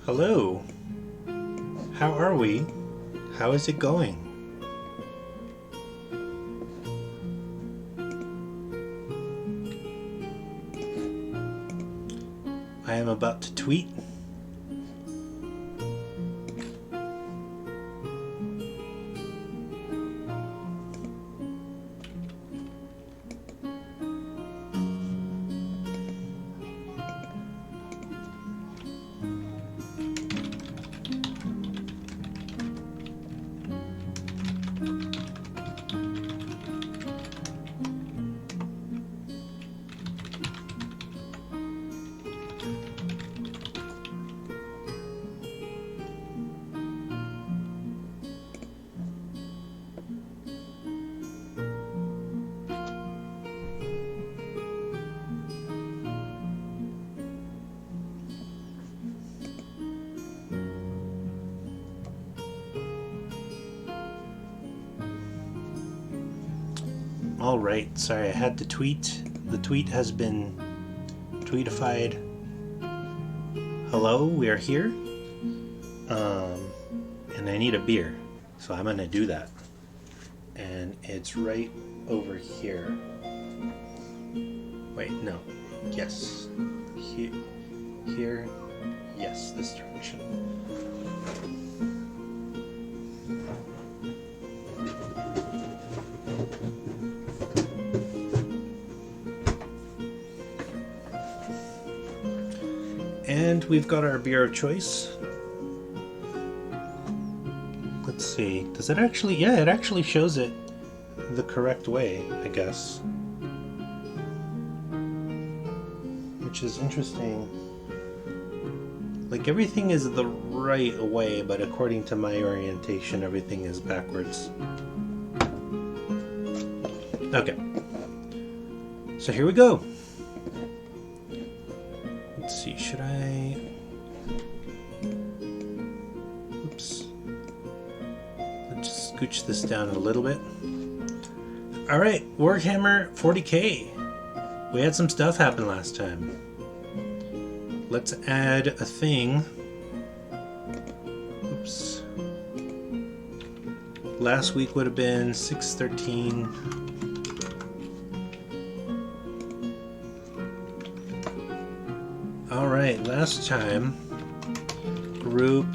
Hello. How are we? How is it going? I am about to tweet. Alright, sorry, I had to tweet. The tweet has been tweetified. Hello, we are here. And I need a beer. So I'm gonna do that. And it's right over here. Wait, no. Yes. Here. Yes, this direction. And we've got our beer of choice. Let's see. Does it actually... Yeah, it actually shows it the correct way, I guess. Which is interesting. Like, everything is the right way, but according to my orientation, everything is backwards. Okay. So here we go. Let's see, should I... Oops. Let's just scooch this down a little bit. Alright, Warhammer 40k. We had some stuff happen last time. Let's add a thing. Oops. Last week would have been 613. Alright, last time, group,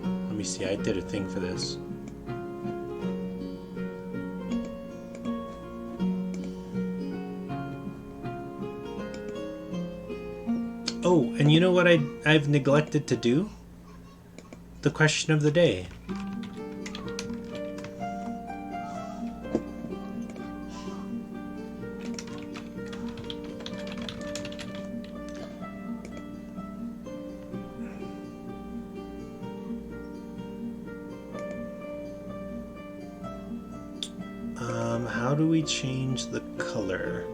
let me see, I did a thing for this. Oh, and you know what I've neglected to do? The question of the day. How do we change the color?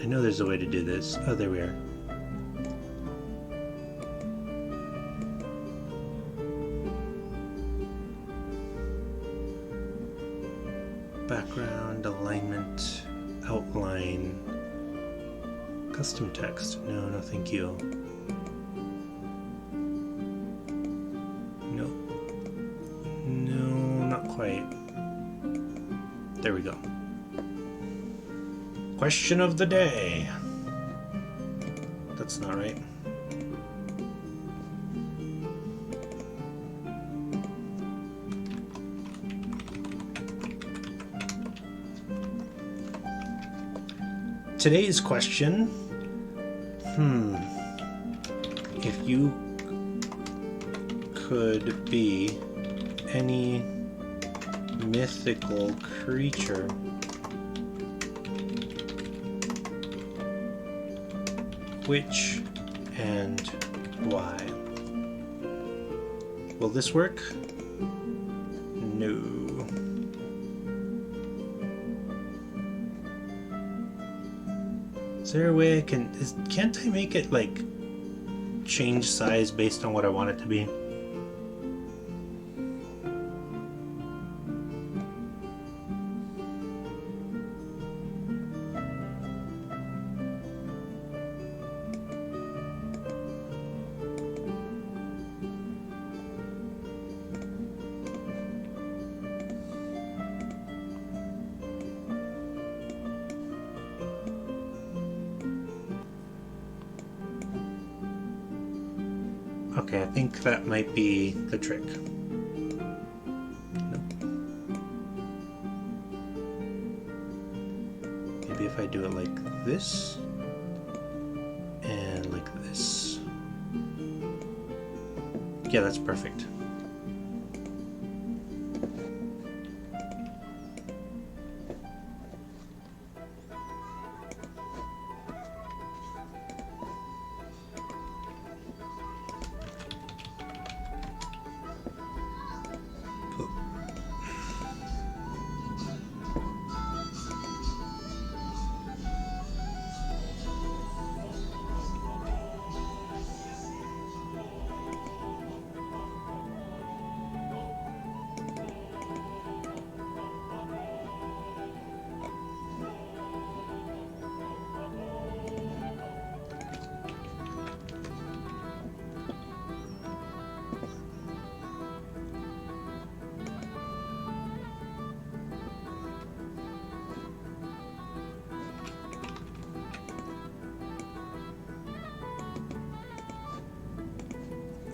I know there's a way to do this. Oh, there we are. Background, alignment, outline, custom text. No, thank you. No, not quite. There we go. Question of the day. That's not right. Today's question, if you could be any mythical creature, which and why? Will this work? No. Is there a way I can... can't I make it, like, change size based on what I want it to be? Okay, I think that might be the trick. Nope. Maybe if I do it like this and like this. Yeah, that's perfect.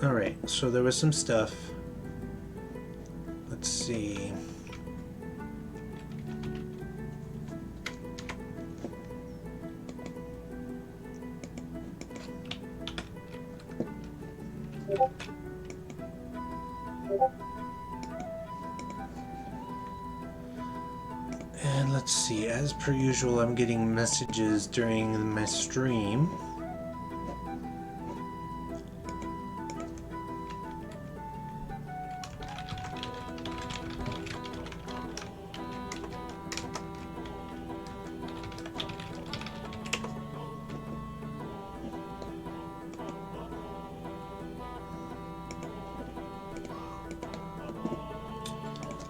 Alright, so there was some stuff. Let's see. And let's see, as per usual, I'm getting messages during my stream.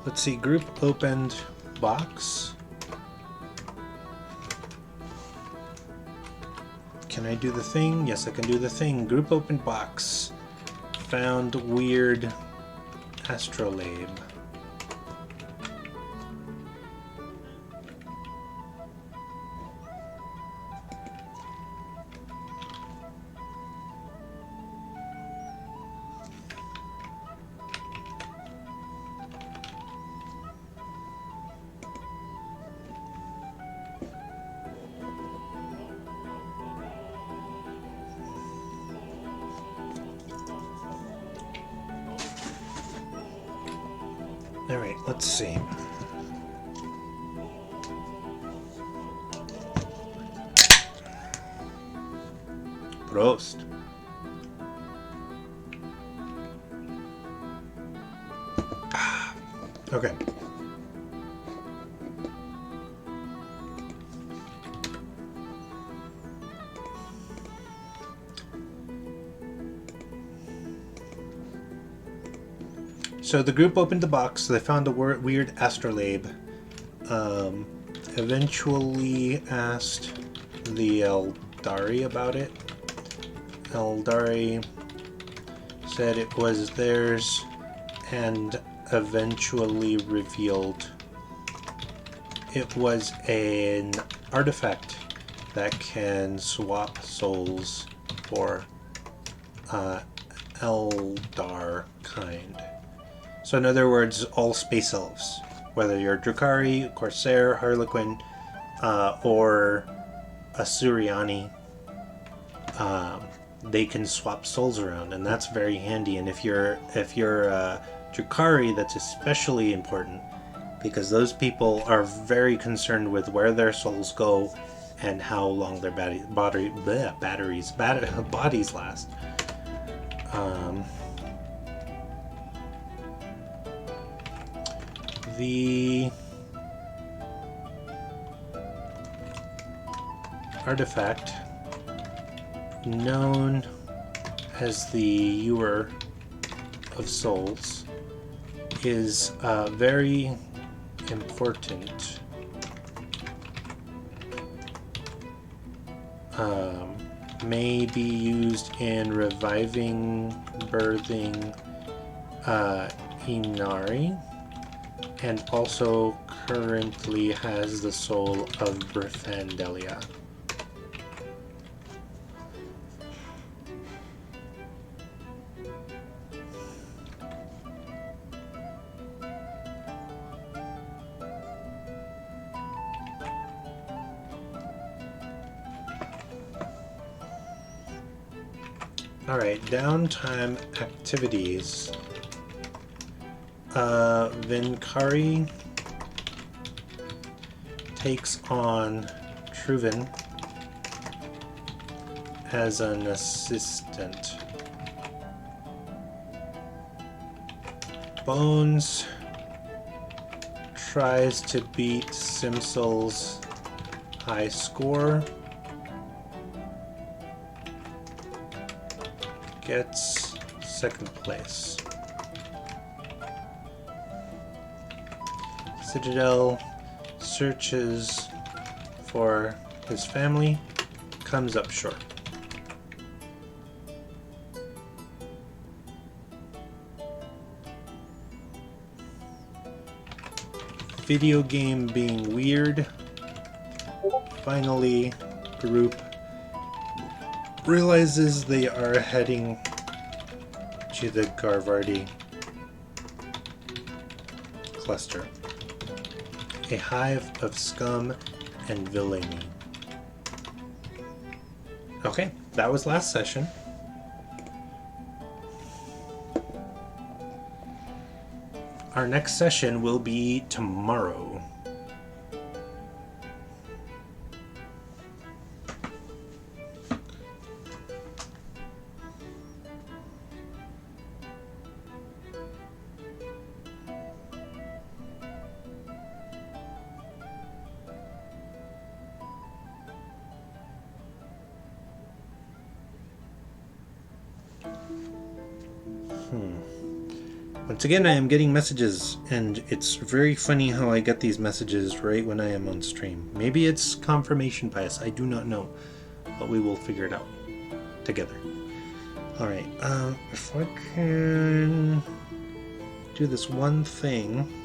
Let's see, group opened box. Can I do the thing? Yes, I can do the thing. Group opened box. Found weird astrolabe. Alright, let's see. Prost. Okay. So the group opened the box. They found a weird astrolabe. Eventually asked the Eldari about it. Eldari said it was theirs and eventually revealed it was an artifact that can swap souls for Eldar kind. So in other words, all space elves, whether you're Drukhari, Corsair, Harlequin, or a Suriani, they can swap souls around, and that's very handy. And if you're Drukhari, that's especially important because those people are very concerned with where their souls go and how long their bodies last. artifact known as the Ewer of Souls is very important. May be used in reviving, birthing Inari, and also currently has the soul of Brithandelia. Alright, downtime activities. Vinkari takes on Truven as an assistant. Bones tries to beat Simsel's high score. Gets second place. Citadel searches for his family, comes up short. Video game being weird. Finally, group realizes they are heading to the Garvardi cluster, a hive of scum and villainy. Okay, that was last session. Our next session will be tomorrow. Once again, I am getting messages, and it's very funny how I get these messages right when I am on stream. Maybe it's confirmation bias, I do not know, but we will figure it out together. Alright, if I can do this one thing.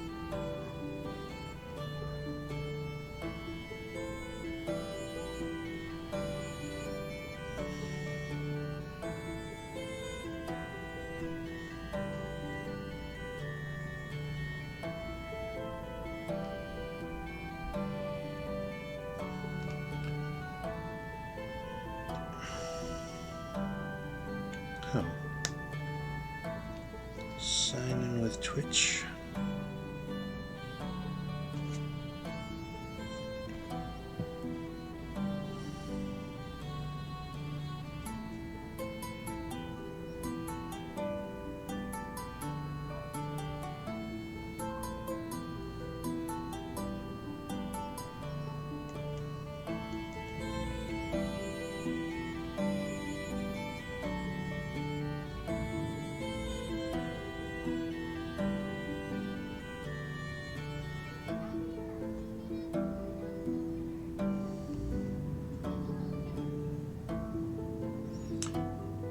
Sign in with Twitch.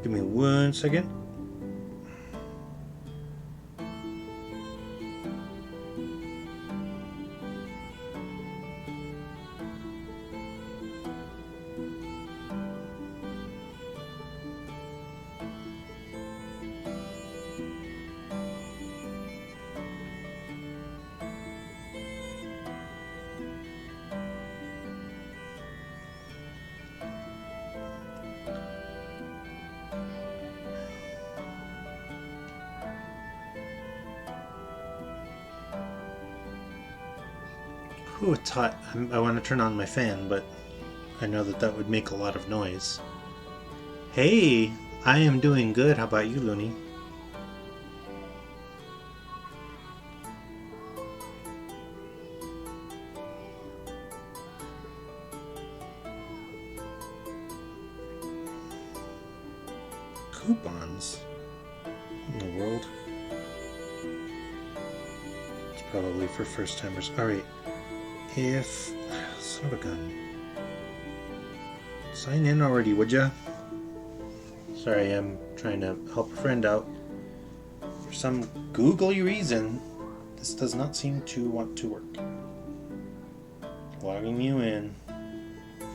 Give me 1 second. Ooh, it's hot. I want to turn on my fan, but I know that that would make a lot of noise. Hey, I am doing good. How about you, Looney? coupons in the world. It's probably for first timers. Alright. If... Son of a gun. Sign in already, would ya? Sorry, I'm trying to help a friend out. For some googly reason, this does not seem to want to work. Logging you in.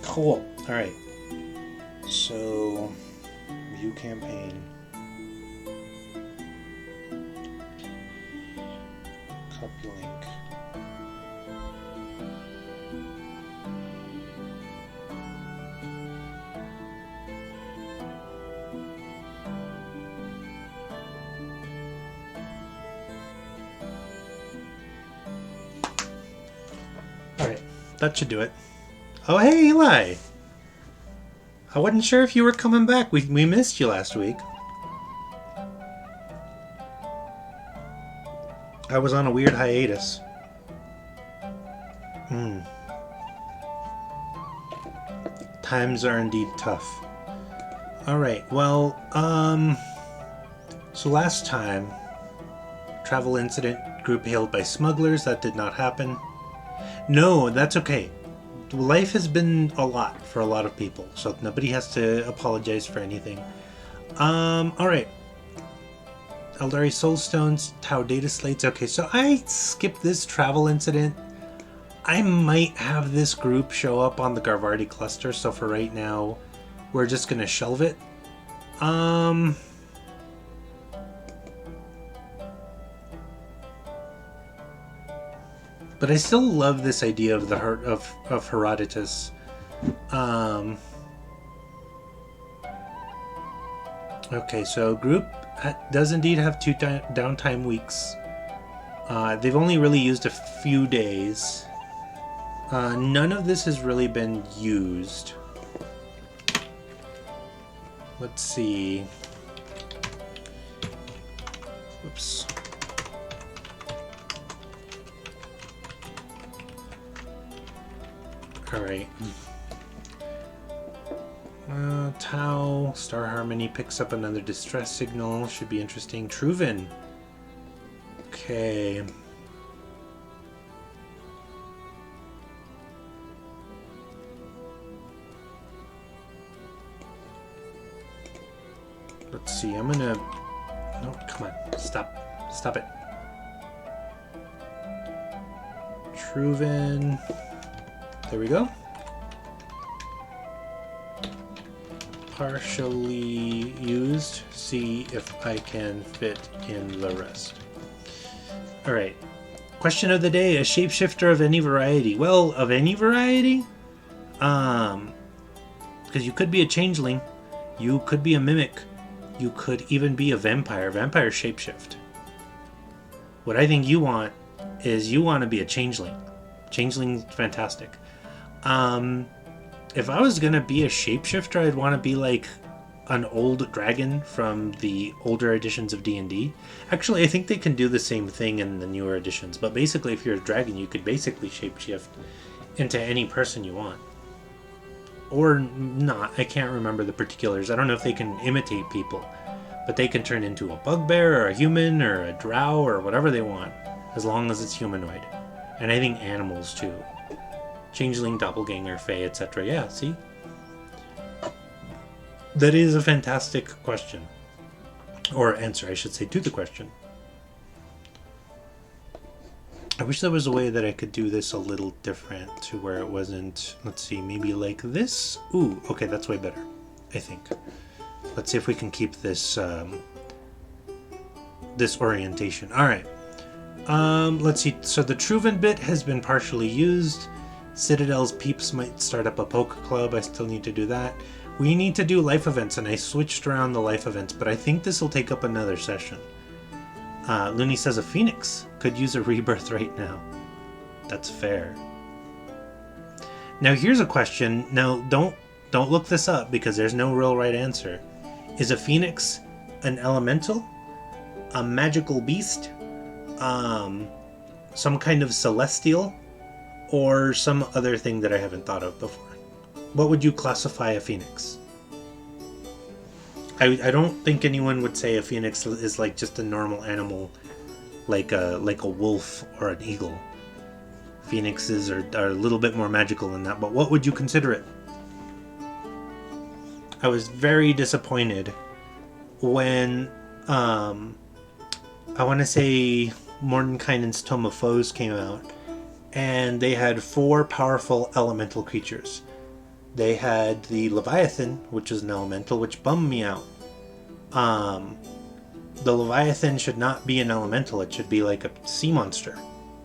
Cool. Alright. So, view campaign. Copy link. Alright, that should do it. Oh, hey, Eli! I wasn't sure if you were coming back. We missed you last week. I was on a weird hiatus. Times are indeed tough. Alright, well, so last time, travel incident, group hailed by smugglers, that did not happen. No, that's okay. Life has been a lot for a lot of people, so nobody has to apologize for anything. Alright. Eldari Soulstones, Tau Data Slates. Okay, so I skipped this travel incident. I might have this group show up on the Garvardi cluster, so for right now, we're just gonna shelve it. But I still love this idea of the heart of Herodotus. Okay, so group does indeed have 2 downtime weeks. They've only really used a few days. None of this has really been used. Let's see. Whoops. Alright. Tau, Star Harmony picks up another distress signal. Should be interesting. Truven. Okay. Let's see. I'm gonna... No, come on. Stop. Stop it. Truven. There we go. Partially used. See if I can fit in the rest. Alright. Question of the day. A shapeshifter of any variety. Well, of any variety? Because you could be a changeling. You could be a mimic. You could even be a vampire. Vampire shapeshift. What I think you want is you want to be a changeling. Changeling's fantastic. If I was gonna be a shapeshifter, I'd want to be like an old dragon from the older editions of D&D. Actually, I think they can do the same thing in the newer editions, but basically if you're a dragon, you could basically shapeshift into any person you want. Or not, I can't remember the particulars. I don't know if they can imitate people, but they can turn into a bugbear or a human or a drow or whatever they want, as long as it's humanoid. And I think animals too. Changeling, doppelganger, fae, etc. Yeah, see? That is a fantastic question. Or answer, I should say, to the question. I wish there was a way that I could do this a little different to where it wasn't, let's see, maybe like this? Ooh, okay, that's way better, I think. Let's see if we can keep this, this orientation. Alright. Let's see, so the Truven bit has been partially used. Citadel's peeps might start up a poke club. I still need to do that. We need to do life events, and I switched around the life events, but I think this will take up another session. Looney says a phoenix could use a rebirth right now. That's fair. Now here's a question. Now don't look this up because there's no real right answer. Is a phoenix an elemental? A magical beast? Some kind of celestial? Or some other thing that I haven't thought of before? What would you classify a phoenix? I don't think anyone would say a phoenix is like just a normal animal, like a wolf or an eagle. Phoenixes are a little bit more magical than that, but what would you consider it? I was very disappointed when I want to say Mordenkainen's Tome of Foes came out, and they had 4 powerful elemental creatures. They had the Leviathan, which is an elemental, which bummed me out. The Leviathan should not be an elemental. It should be like a sea monster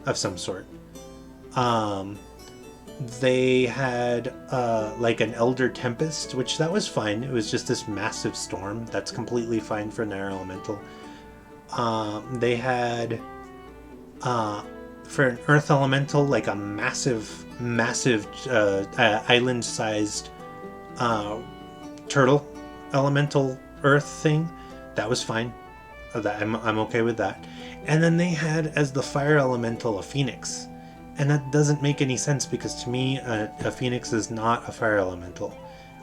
of some sort. They had like an Elder Tempest, which that was fine. It was just this massive storm. That's completely fine for an air elemental. They had for an earth elemental, like a massive island-sized turtle elemental earth thing. That was fine. I'm okay with that. And then they had as the fire elemental a phoenix, and that doesn't make any sense because to me a phoenix is not a fire elemental.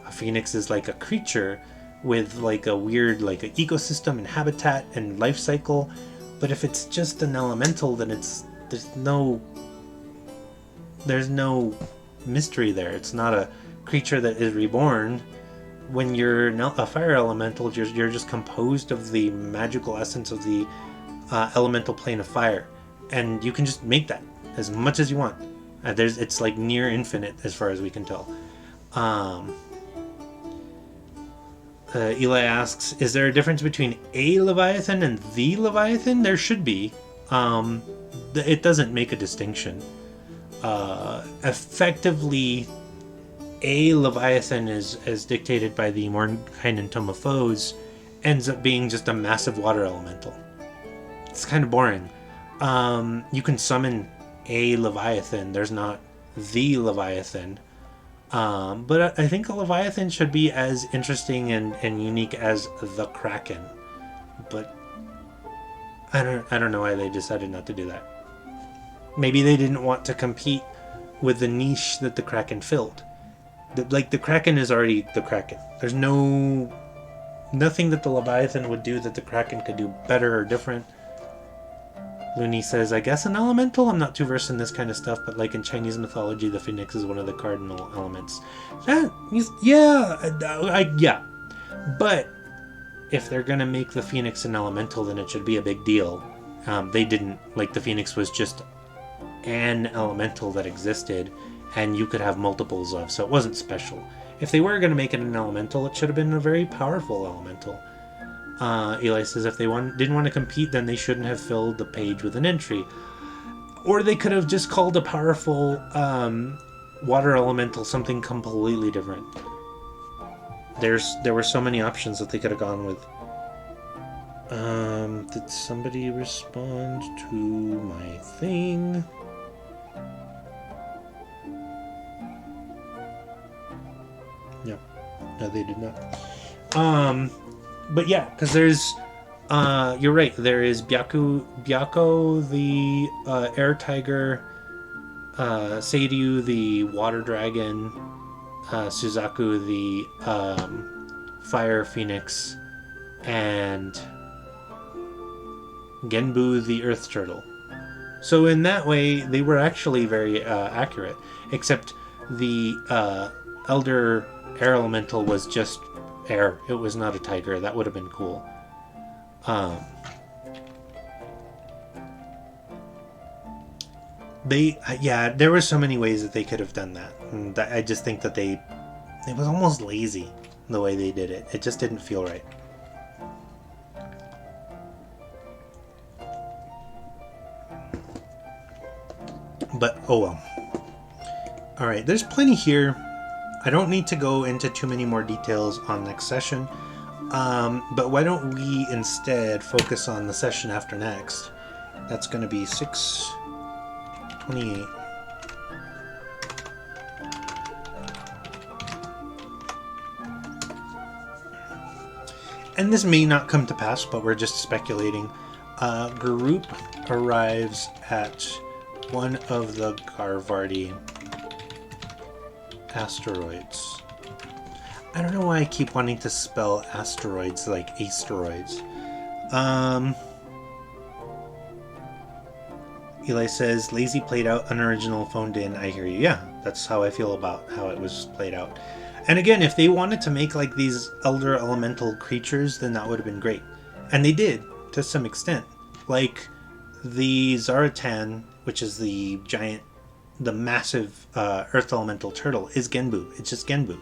A phoenix is like a creature with like a weird like an ecosystem and habitat and life cycle. But if it's just an elemental, then there's no mystery there. It's not a creature that is reborn. When you're a fire elemental, you're just composed of the magical essence of the elemental plane of fire, and you can just make that as much as you want. It's like near infinite as far as we can tell. Eli asks, is there a difference between a Leviathan and the Leviathan? There should be. It doesn't make a distinction. Effectively, a Leviathan as dictated by the Mordenkainen Tome of Foes ends up being just a massive water elemental. It's kind of boring. You can summon a Leviathan. There's not the Leviathan. But I think a Leviathan should be as interesting and unique as the Kraken. But I don't know why they decided not to do that. Maybe they didn't want to compete with the niche that the Kraken filled. The Kraken is already the Kraken. There's nothing that the Leviathan would do that the Kraken could do better or different. Looney says, I guess an elemental? I'm not too versed in this kind of stuff, but like in Chinese mythology, the phoenix is one of the cardinal elements. Yeah. But if they're going to make the phoenix an elemental, then it should be a big deal. They didn't. Like, the phoenix was just an elemental that existed, and you could have multiples of, so it wasn't special. If they were going to make it an elemental, it should have been a very powerful elemental. Eli says if they didn't want to compete, then they shouldn't have filled the page with an entry. Or they could have just called a powerful water elemental something completely different. There were so many options that they could have gone with. Did somebody respond to my thing? No, they did not. But yeah, because there's, you're right. There is Byakko, the air tiger, Seiryu, the water dragon, Suzaku, the fire phoenix, and Genbu, the earth turtle. So in that way, they were actually very accurate. Except the elder air elemental was just air. It was not a tiger. That would have been cool. There were so many ways that they could have done that. And I just think that it was almost lazy the way they did it. It just didn't feel right. But oh well. All right, there's plenty here. I don't need to go into too many more details on next session, but why don't we instead focus on the session after next? That's going to be 6/28. And this may not come to pass, but we're just speculating. Group arrives at one of the Garvardi asteroids. I don't know why I keep wanting to spell asteroids like asteroids. Eli says, lazy played out, unoriginal phoned in. I hear you. Yeah, that's how I feel about how it was played out. And again, if they wanted to make like these elder elemental creatures, then that would have been great. And they did, to some extent. Like the Zaratan, which is the giant, the massive earth elemental turtle, is Genbu. It's just Genbu.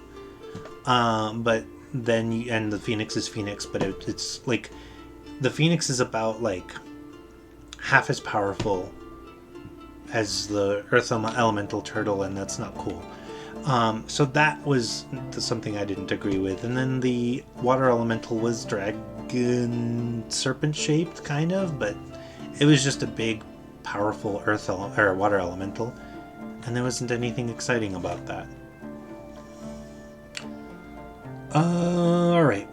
But then, and the Phoenix is Phoenix, but it's like, the Phoenix is about like half as powerful as the earth elemental turtle, and that's not cool. So that was something I didn't agree with. And then the water elemental was dragon serpent shaped, kind of, but it was just a big, powerful earth or water elemental, and there wasn't anything exciting about that. All right,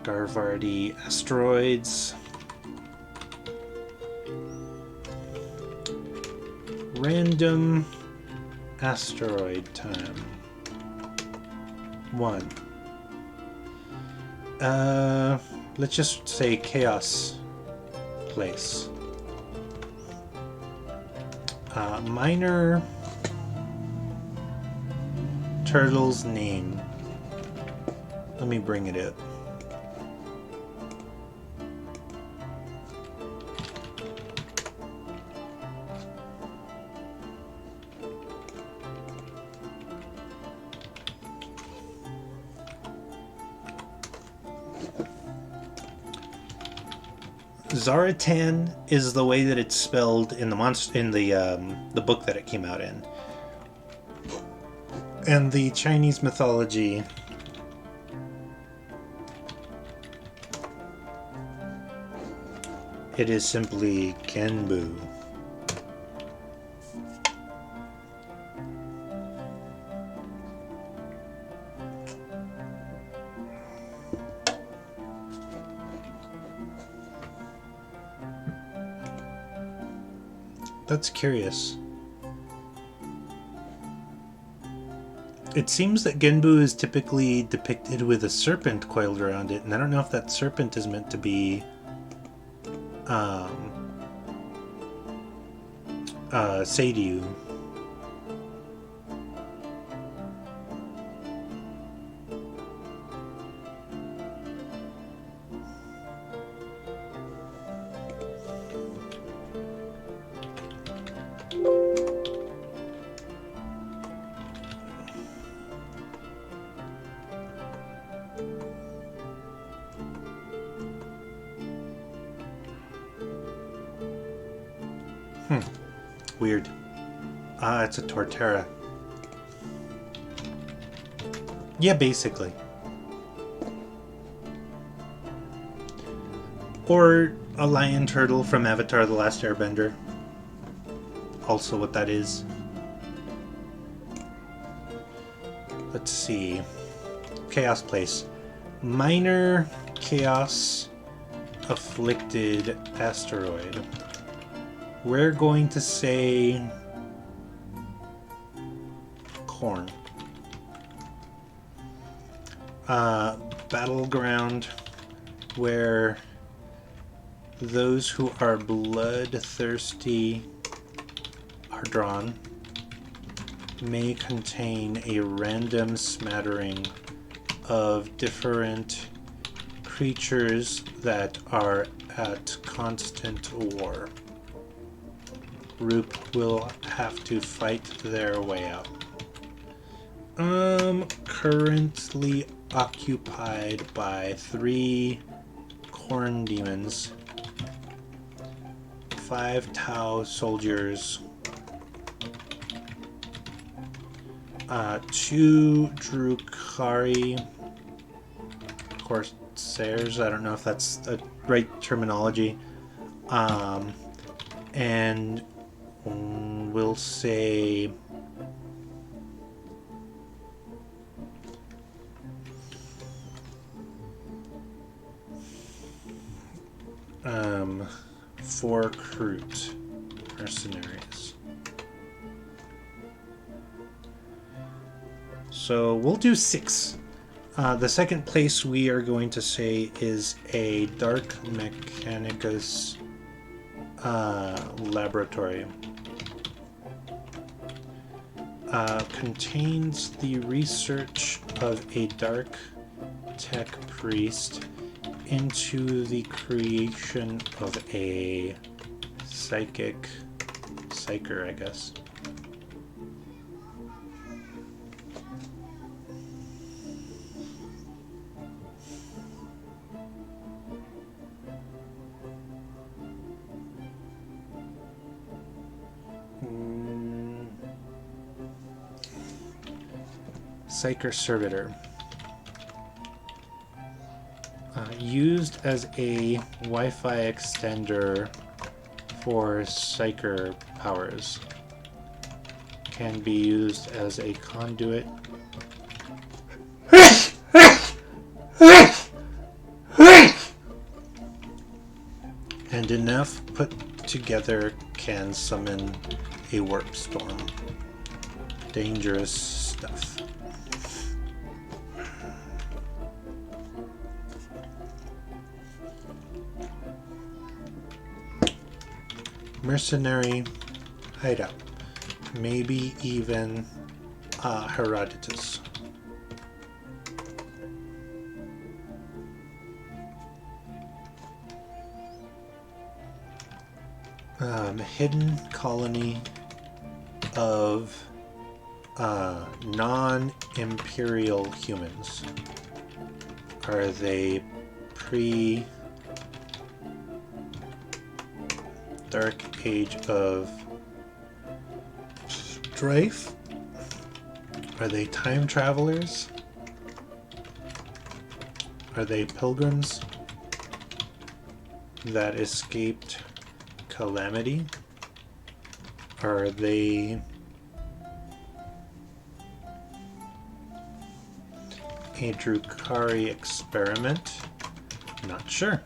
Garvardi asteroids. Random asteroid time. 1. Let's just say chaos place. Minor turtle's name. Let me bring it up. Zaratan is the way that it's spelled in the book that it came out in. And the Chinese mythology, it is simply Genbu. That's curious. It seems that Genbu is typically depicted with a serpent coiled around it, and I don't know if that serpent is meant to be Seiryu. Weird. It's a Torterra. Yeah, basically. Or a lion turtle from Avatar: The Last Airbender. Also what that is. Let's see. Chaos Place. Minor Chaos Afflicted Asteroid. We're going to say corn. Battleground where those who are bloodthirsty are drawn may contain a random smattering of different creatures that are at constant war. Roop will have to fight their way out. Currently occupied by 3 corn demons, 5 Tau soldiers, 2 Drukhari Corsairs, I don't know if that's the right terminology, and we'll say four recruit mercenaries. So we'll do 6. The second place we are going to say is a Dark Mechanicus laboratory. Contains the research of a dark tech priest into the creation of a psyker, I guess. Psyker Servitor. Used as a Wi-Fi extender for Psyker powers. Can be used as a conduit. And enough put together can summon a warp storm. Dangerous stuff. Mercenary hideout. Maybe even Herodotus. Hidden colony of non-imperial humans. Are they pre-Dark Age of Strife? Are they time travelers? Are they pilgrims that escaped calamity? Are they a Drukhari experiment? Not sure.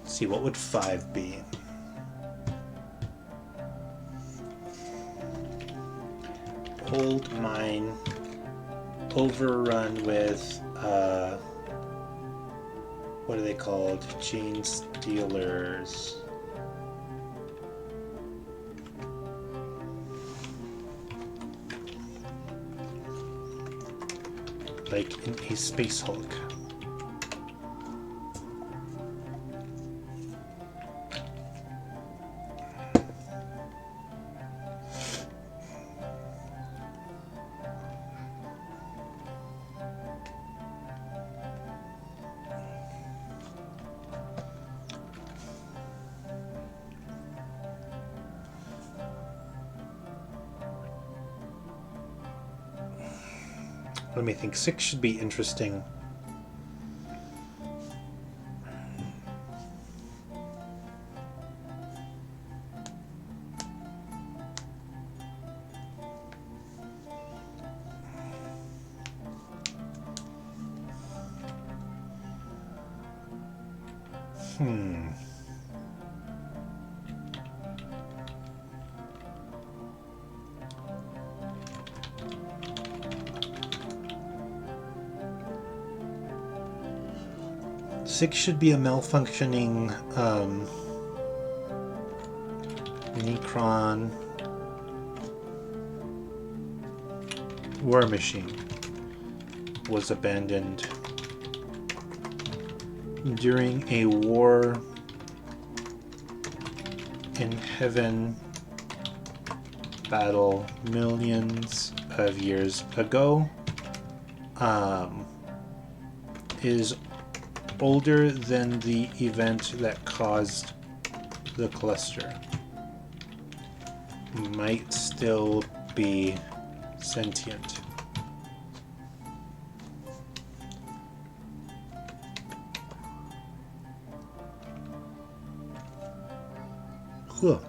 Let's see, what would 5 be? Old mine overrun with what are they called? Gene stealers. Like in a Space Hulk. Let me think. 6 should be interesting. Six should be a malfunctioning Necron war machine. Was abandoned during a war in heaven battle millions of years ago. Is older than the event that caused the cluster. Might still be sentient. Cool.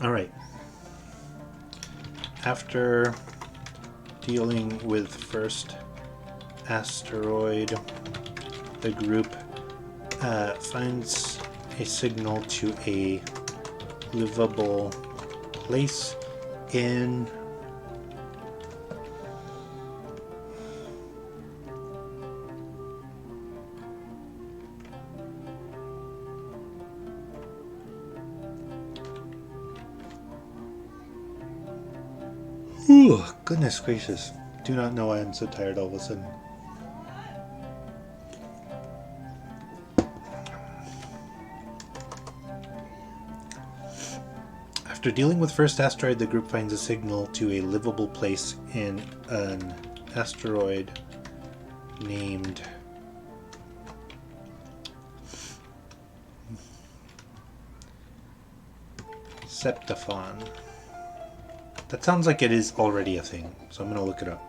All right. After dealing with first asteroid, the group finds a signal to a livable place in Ooh, goodness gracious. Do not know why I'm so tired all of a sudden. After dealing with first asteroid, the group finds a signal to a livable place in an asteroid named Septaphon. That sounds like it is already a thing, so I'm going to look it up.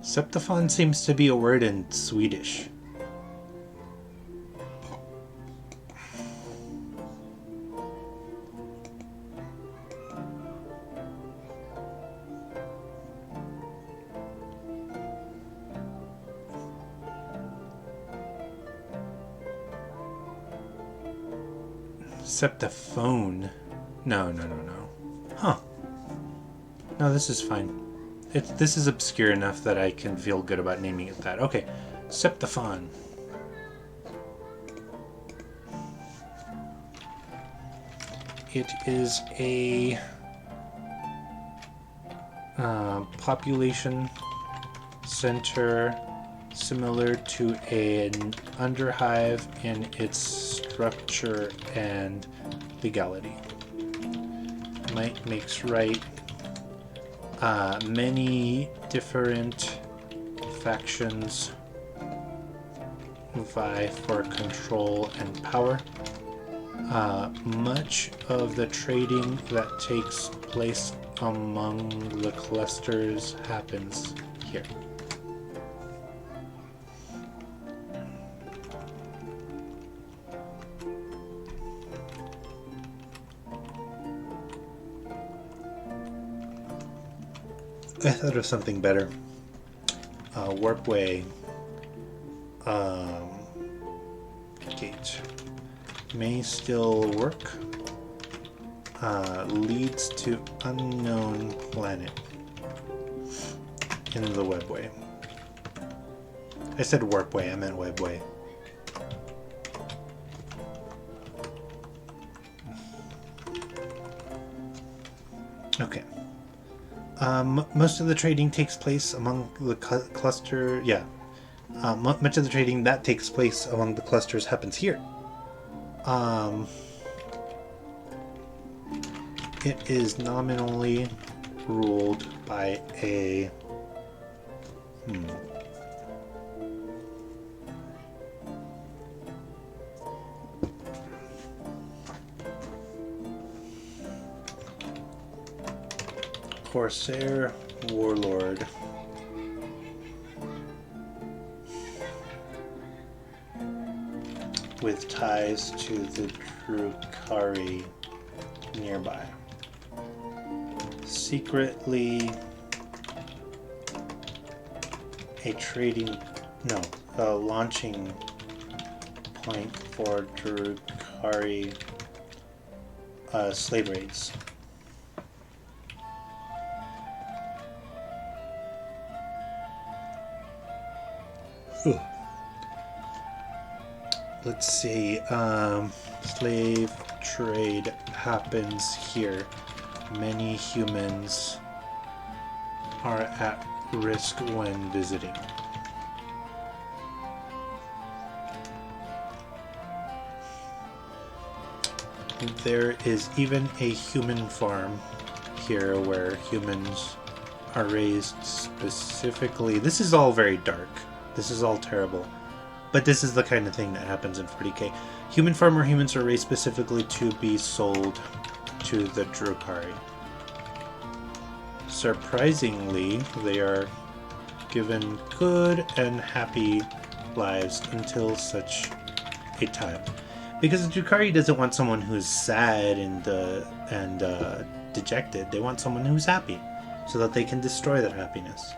Septaphon seems to be a word in Swedish. Septaphone. No. Huh. No, this is fine. This is obscure enough that I can feel good about naming it that. Okay. Septaphon. It is a population center similar to an underhive in its structure and legality. Might makes right. Many different factions vie for control and power. Much of the trading that takes place among the clusters happens here. I thought of something better. Warpway gate may still work. Leads to unknown planet in the webway. I said warpway, I meant webway. Okay. Most of the trading takes place among the cluster. Yeah. Much of the trading that takes place among the clusters happens here. It is nominally ruled by a Corsair warlord. With ties to the Drukhari nearby. Secretly a launching point for Drukhari slave raids. Let's see, slave trade happens here. Many humans are at risk when visiting. There is even a human farm here where humans are raised specifically. This is all very dark. This is all terrible. But this is the kind of thing that happens in 40k. Human farm where humans are raised specifically to be sold to the Drukhari. Surprisingly, they are given good and happy lives until such a time. Because the Drukhari doesn't want someone who's sad and dejected. They want someone who's happy, so that they can destroy their happiness.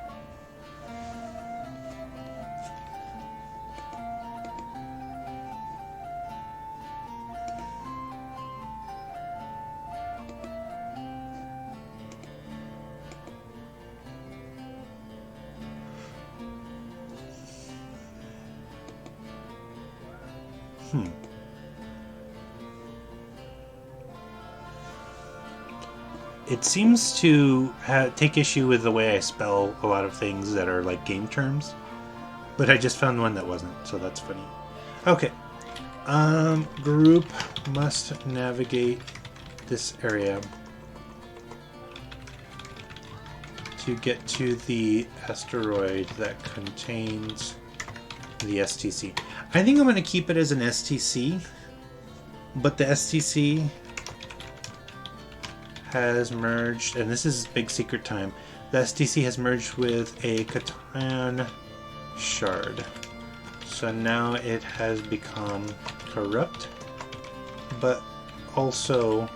It seems to take issue with the way I spell a lot of things that are like game terms, but I just found one that wasn't, so that's funny. Okay. Group must navigate this area to get to the asteroid that contains the STC. I think I'm going to keep it as an STC, but the STC has merged, and this is big secret time, the STC has merged with a Catan shard. So now it has become corrupt, but also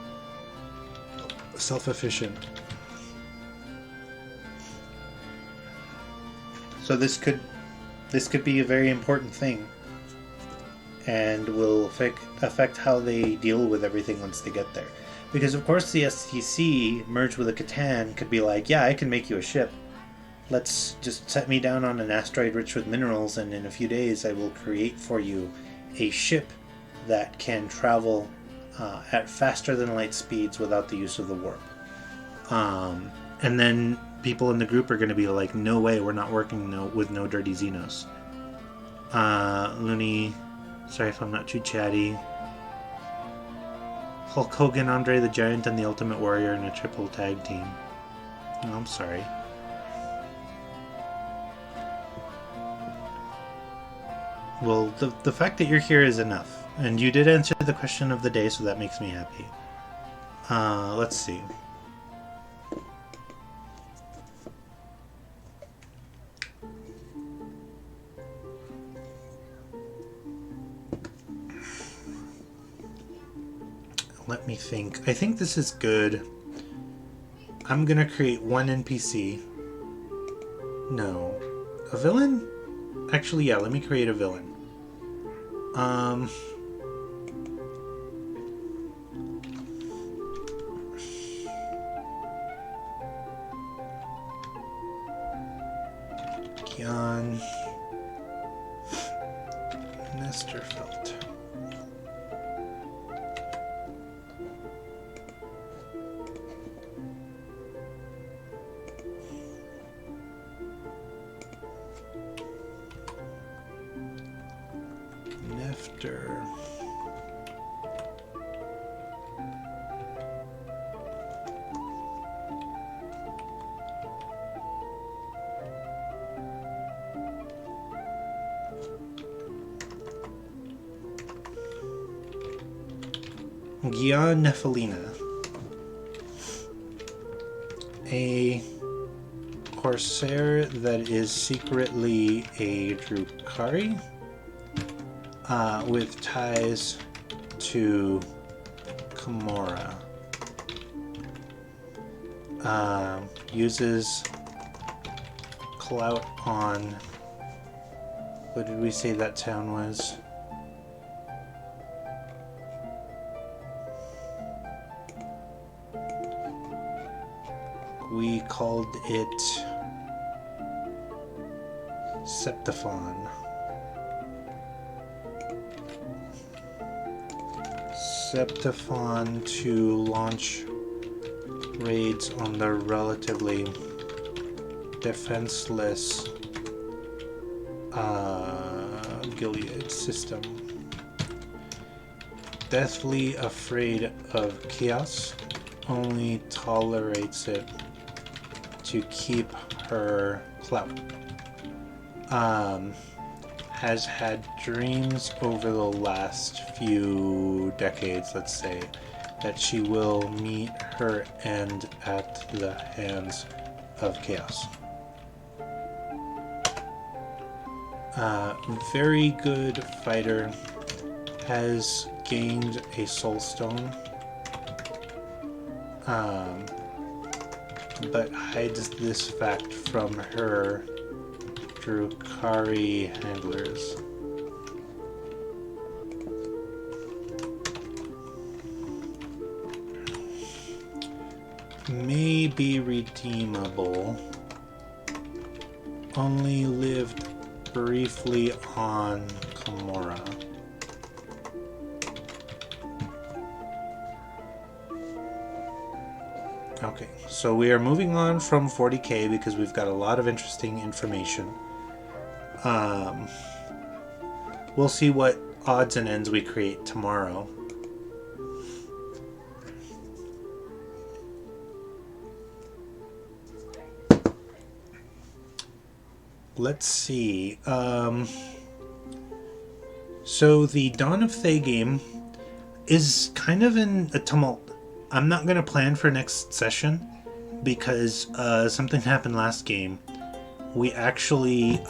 self-efficient. So this could be a very important thing, and will affect how they deal with everything once they get there. Because of course the STC merged with a Catan could be like, yeah, I can make you a ship. Let's just set me down on an asteroid rich with minerals, and in a few days I will create for you a ship that can travel at faster than light speeds without the use of the warp. And then people in the group are going to be like, no way, we're not working with no dirty Xenos. Looney, sorry if I'm not too chatty. Hulk Hogan, Andre the Giant, and the Ultimate Warrior in a triple tag team. Oh, I'm sorry. Well, the fact that you're here is enough. And you did answer the question of the day, so that makes me happy. Let's see. Let me think. I think this is good. I'm gonna create one NPC. No. A villain? Actually, yeah, let me create a villain. Gian Nesterfelt. Nefter. Gia Nephelina, a Corsair that is secretly a Drukhari, with ties to Kimura. Uses clout on, what did we say that town was? We called it Septiphon. Septiphon to launch raids on the relatively defenseless Gilead system. Deathly afraid of chaos, only tolerates it to keep her clout. Has had dreams over the last few decades, let's say, that she will meet her end at the hands of Chaos. Very good fighter, has gained a soul stone, but hides this fact from her Drukhari handlers. May be redeemable. Only lived briefly on Komora. Okay, so we are moving on from 40k because we've got a lot of interesting information. We'll see what odds and ends we create tomorrow. Let's see. So the Dawn of Thay game is kind of in a tumult. I'm not going to plan for next session because something happened last game. We actually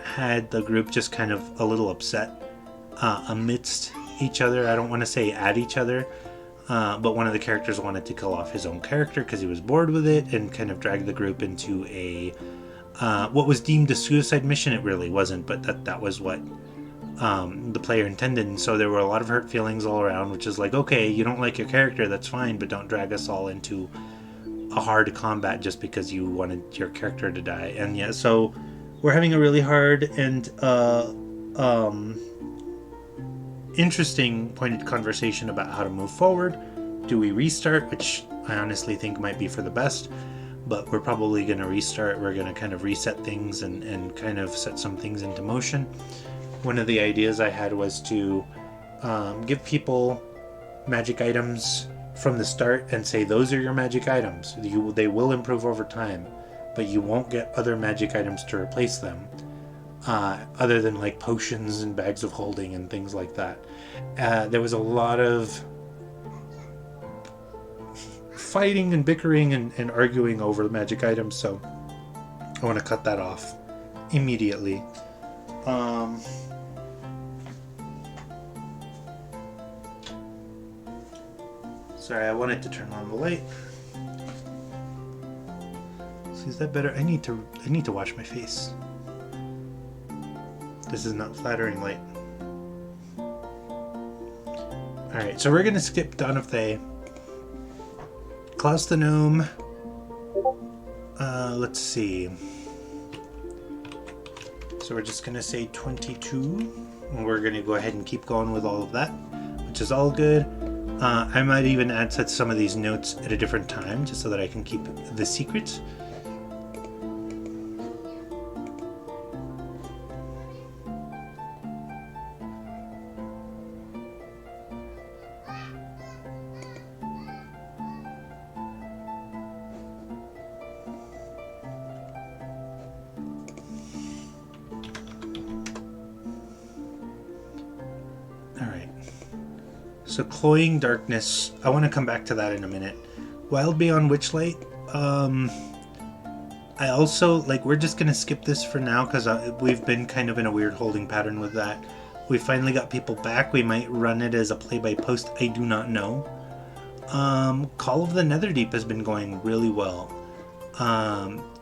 had the group just kind of a little upset amidst each other. I don't want to say at each other, but one of the characters wanted to kill off his own character because he was bored with it and kind of dragged the group into a what was deemed a suicide mission. It really wasn't, but that was what the player intended. And so there were a lot of hurt feelings all around, which is like, okay, you don't like your character, that's fine, but don't drag us all into a hard combat just because you wanted your character to die. And yeah, so we're having a really hard and interesting pointed conversation about how to move forward. Do we restart, which I honestly think might be for the best, but we're probably going to restart. We're going to kind of reset things and kind of set some things into motion. One of the ideas I had was to give people magic items from the start and say, those are your magic items. They will improve over time, but you won't get other magic items to replace them, other than like potions and bags of holding and things like that. There was a lot of fighting and bickering and arguing over the magic items, so I want to cut that off immediately. Sorry, I wanted to turn on the light. So is that better? I need to wash my face. This is not flattering light. Alright, so we're gonna skip Dawn of Thay. Klaus the Gnome. Let's see. So we're just gonna say 22, and we're gonna go ahead and keep going with all of that, which is all good. I might even add some of these notes at a different time, just so that I can keep the secret. So Cloying Darkness, I want to come back to that in a minute. Wild Beyond Witchlight, I also, we're just going to skip this for now because we've been kind of in a weird holding pattern with that. We finally got people back. We might run it as a play-by-post. I do not know. Call of the Netherdeep has been going really well.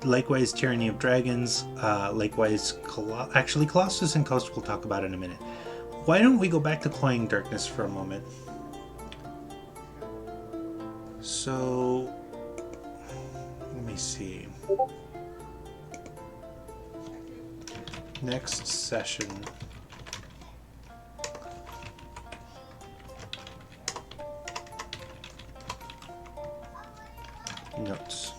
Likewise, Tyranny of Dragons. Likewise, actually, Colossus and Coast we'll talk about in a minute. Why don't we go back to Cloying Darkness for a moment? So, let me see. Next session. Notes.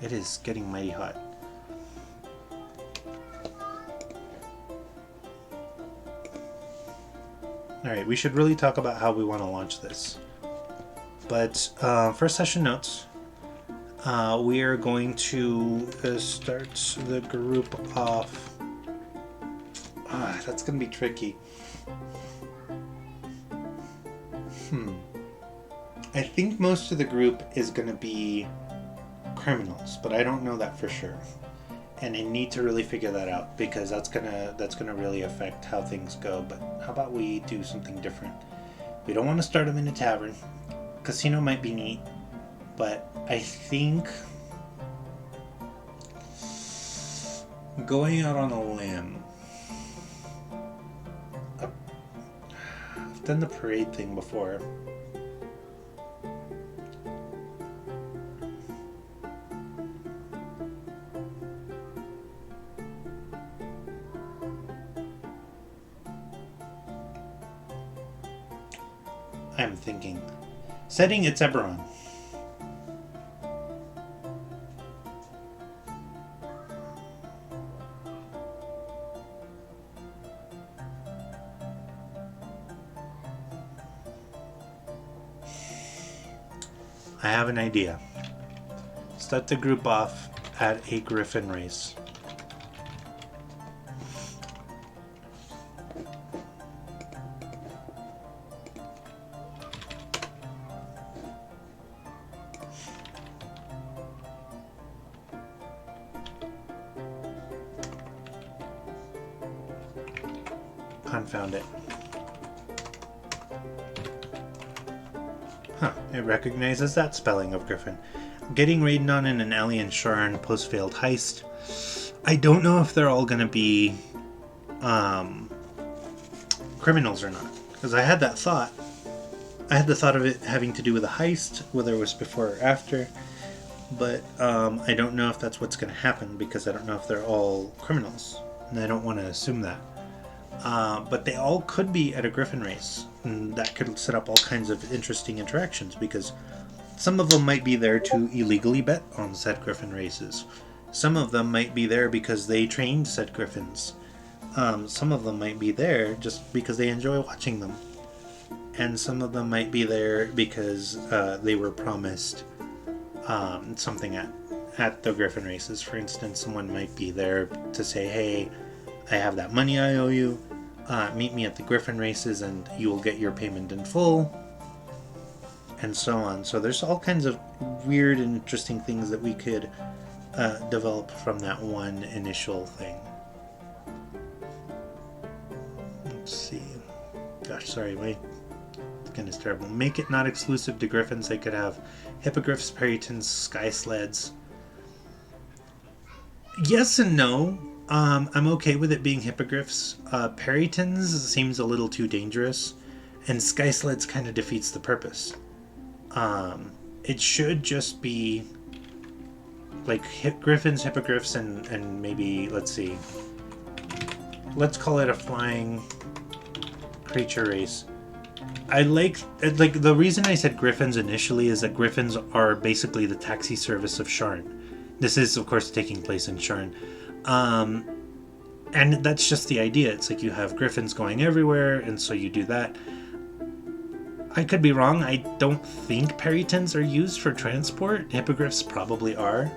It is getting mighty hot. Alright, we should really talk about how we want to launch this. But first session notes. We are going to start the group off. That's gonna be tricky. I think most of the group is gonna be criminals, but I don't know that for sure. And I need to really figure that out because that's gonna really affect how things go. But how about we do something different? We don't want to start them in a tavern. Casino might be neat, but I think going out on a limb. I've done the parade thing before. I'm thinking. Setting it's Eberron. I have an idea. Start the group off at a griffin race. Confound it. Huh, it recognizes that spelling of griffin. Getting raided on in an alley in Sharn post-failed heist. I don't know if they're all gonna be criminals or not. Because I had that thought. I had the thought of it having to do with a heist, whether it was before or after. But I don't know if that's what's gonna happen because I don't know if they're all criminals. And I don't want to assume that. But they all could be at a griffin race, and that could set up all kinds of interesting interactions because some of them might be there to illegally bet on said griffin races. Some of them might be there because they trained said griffins. Some of them might be there just because they enjoy watching them. And some of them might be there because they were promised something at the griffin races. For instance, someone might be there to say, hey, I have that money I owe you. Meet me at the griffin races and you will get your payment in full. And so on. So there's all kinds of weird and interesting things that we could develop from that one initial thing. Let's see. Gosh, sorry, my skin is terrible. Make it not exclusive to griffins. They could have hippogriffs, perytons, sky sleds. Yes and no. I'm okay with it being hippogriffs. Perytons seems a little too dangerous, and sky sleds kind of defeats the purpose. It should just be like griffins, hippogriffs, and maybe, let's see, let's call it a flying creature race. I like the reason I said griffins initially is that griffins are basically the taxi service of Sharn. This is, of course, taking place in Sharn. And that's just the idea. It's like you have griffins going everywhere, and so you do that. I could be wrong. I don't think perytons are used for transport. Hippogriffs probably are.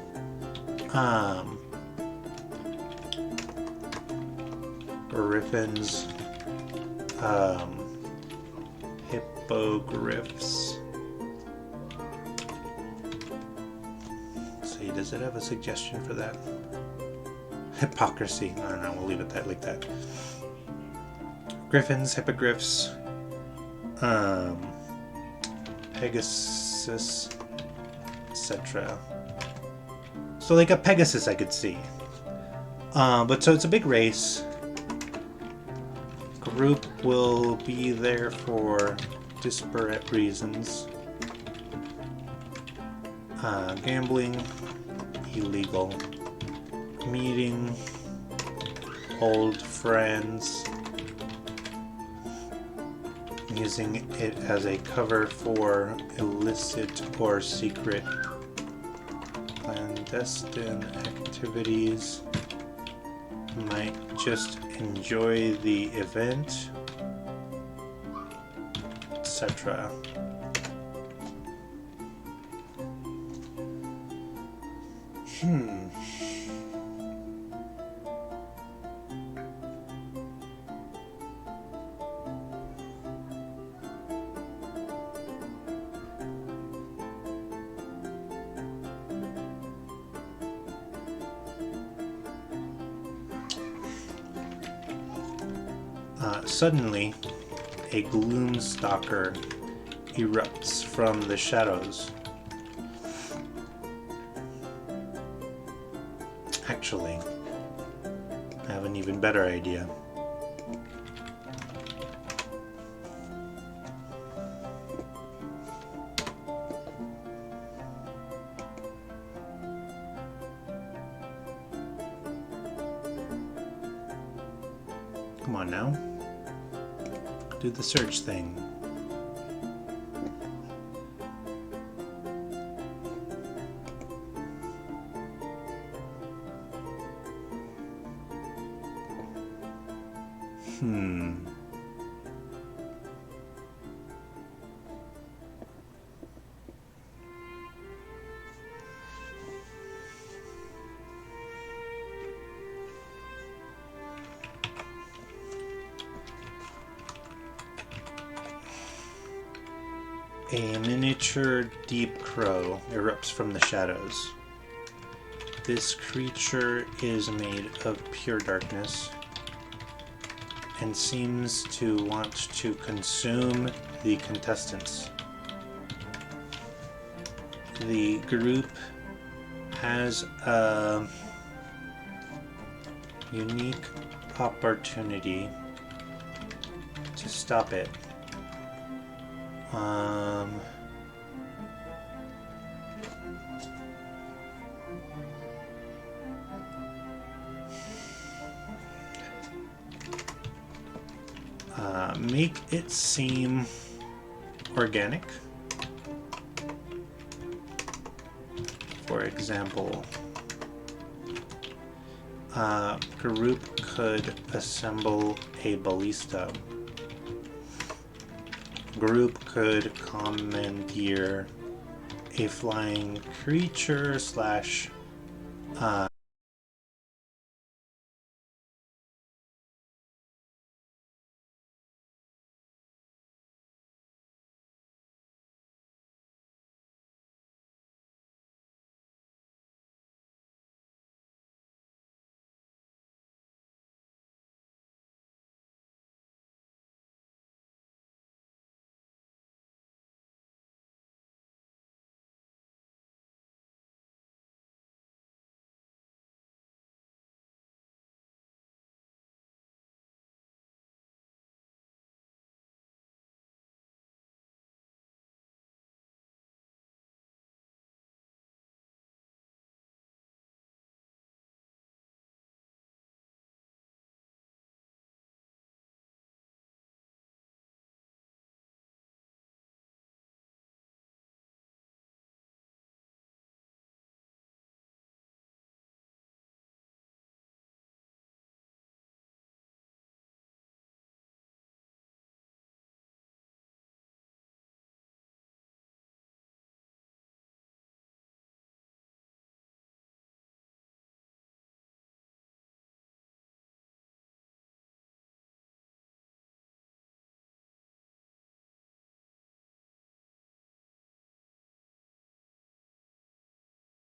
Griffins. Hippogriffs. Let's see, does it have a suggestion for that? Hypocrisy. No, we'll leave it like that. Griffins, hippogriffs, Pegasus, etc. So like a Pegasus I could see. But so it's a big race. Group will be there for disparate reasons. Gambling, illegal. Meeting old friends, using it as a cover for illicit or secret clandestine activities, might just enjoy the event, etc. Suddenly, a gloom stalker erupts from the shadows. Actually, I have an even better idea. Come on now. Do the search thing. A miniature deep crow erupts from the shadows. This creature is made of pure darkness and seems to want to consume the contestants. The group has a unique opportunity to stop it. Make it seem organic. For example, group could assemble a ballista. Group could commandeer a flying creature slash